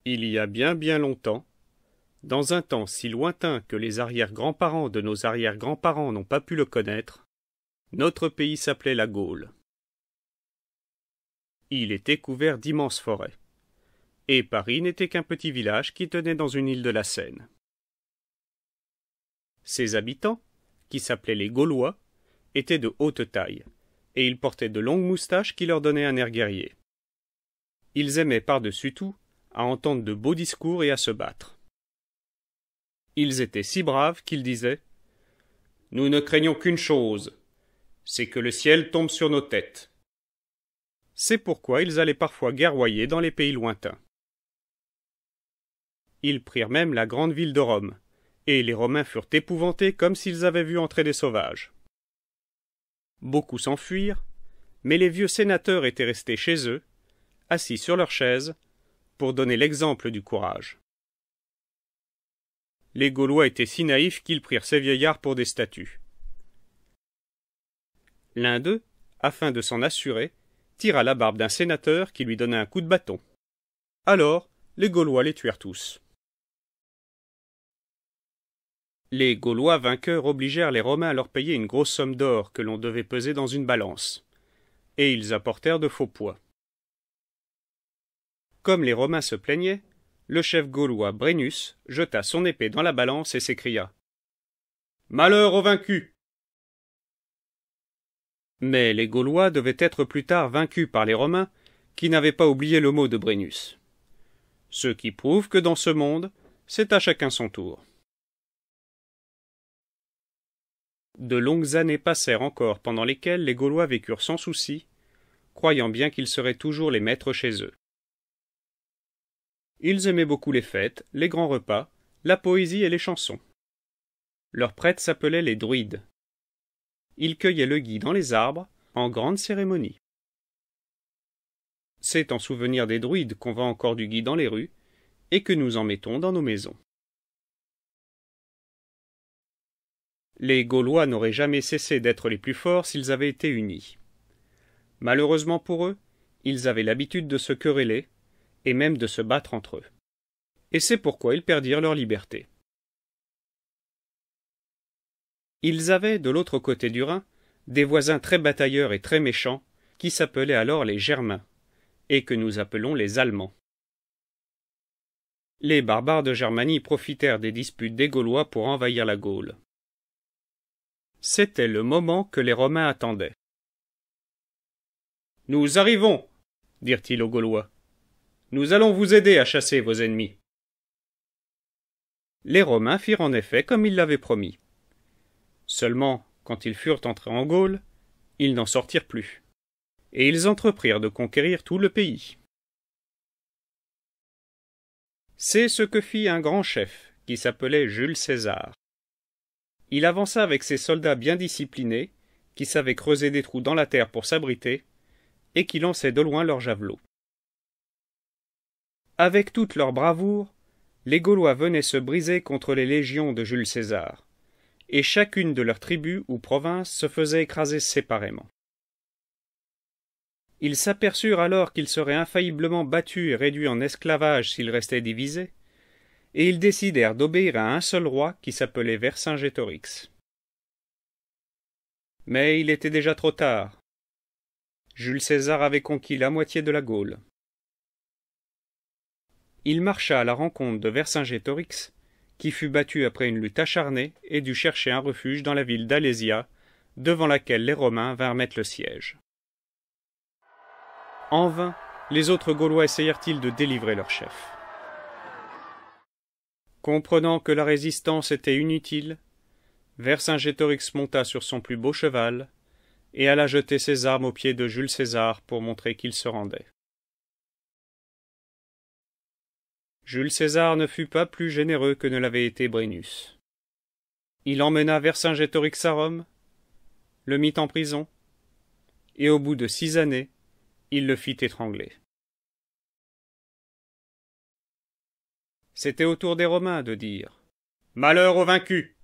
Il y a bien bien longtemps, dans un temps si lointain que les arrière-grands-parents de nos arrière-grands-parents n'ont pas pu le connaître, notre pays s'appelait la Gaule. Il était couvert d'immenses forêts, et Paris n'était qu'un petit village qui tenait dans une île de la Seine. Ses habitants, qui s'appelaient les Gaulois, étaient de haute taille, et ils portaient de longues moustaches qui leur donnaient un air guerrier. Ils aimaient par-dessus tout à entendre de beaux discours et à se battre. Ils étaient si braves qu'ils disaient « Nous ne craignons qu'une chose, c'est que le ciel tombe sur nos têtes. » C'est pourquoi ils allaient parfois guerroyer dans les pays lointains. Ils prirent même la grande ville de Rome, et les Romains furent épouvantés comme s'ils avaient vu entrer des sauvages. Beaucoup s'enfuirent, mais les vieux sénateurs étaient restés chez eux, assis sur leurs chaises, pour donner l'exemple du courage. Les Gaulois étaient si naïfs qu'ils prirent ces vieillards pour des statues. L'un d'eux, afin de s'en assurer, tira la barbe d'un sénateur qui lui donna un coup de bâton. Alors, les Gaulois les tuèrent tous. Les Gaulois vainqueurs obligèrent les Romains à leur payer une grosse somme d'or que l'on devait peser dans une balance, et ils apportèrent de faux poids. Comme les Romains se plaignaient, le chef gaulois Brennus jeta son épée dans la balance et s'écria « Malheur aux vaincus !» Mais les Gaulois devaient être plus tard vaincus par les Romains, qui n'avaient pas oublié le mot de Brennus. Ce qui prouve que dans ce monde, c'est à chacun son tour. De longues années passèrent encore pendant lesquelles les Gaulois vécurent sans souci, croyant bien qu'ils seraient toujours les maîtres chez eux. Ils aimaient beaucoup les fêtes, les grands repas, la poésie et les chansons. Leurs prêtres s'appelaient les druides. Ils cueillaient le gui dans les arbres, en grande cérémonie. C'est en souvenir des druides qu'on vend encore du gui dans les rues, et que nous en mettons dans nos maisons. Les Gaulois n'auraient jamais cessé d'être les plus forts s'ils avaient été unis. Malheureusement pour eux, ils avaient l'habitude de se quereller, et même de se battre entre eux. Et c'est pourquoi ils perdirent leur liberté. Ils avaient, de l'autre côté du Rhin, des voisins très batailleurs et très méchants, qui s'appelaient alors les Germains, et que nous appelons les Allemands. Les barbares de Germanie profitèrent des disputes des Gaulois pour envahir la Gaule. C'était le moment que les Romains attendaient. « Nous arrivons !» dirent-ils aux Gaulois. « Nous allons vous aider à chasser vos ennemis. » Les Romains firent en effet comme ils l'avaient promis. Seulement, quand ils furent entrés en Gaule, ils n'en sortirent plus, et ils entreprirent de conquérir tout le pays. C'est ce que fit un grand chef, qui s'appelait Jules César. Il avança avec ses soldats bien disciplinés, qui savaient creuser des trous dans la terre pour s'abriter, et qui lançaient de loin leurs javelots. Avec toute leur bravoure, les Gaulois venaient se briser contre les légions de Jules César, et chacune de leurs tribus ou provinces se faisait écraser séparément. Ils s'aperçurent alors qu'ils seraient infailliblement battus et réduits en esclavage s'ils restaient divisés, et ils décidèrent d'obéir à un seul roi qui s'appelait Vercingétorix. Mais il était déjà trop tard. Jules César avait conquis la moitié de la Gaule. Il marcha à la rencontre de Vercingétorix, qui fut battu après une lutte acharnée et dut chercher un refuge dans la ville d'Alésia, devant laquelle les Romains vinrent mettre le siège. En vain, les autres Gaulois essayèrent-ils de délivrer leur chef. Comprenant que la résistance était inutile, Vercingétorix monta sur son plus beau cheval et alla jeter ses armes aux pieds de Jules César pour montrer qu'il se rendait. Jules César ne fut pas plus généreux que ne l'avait été Brennus. Il emmena Vercingétorix à Rome, le mit en prison, et au bout de 6 années, il le fit étrangler. C'était au tour des Romains de dire « Malheur aux vaincus !»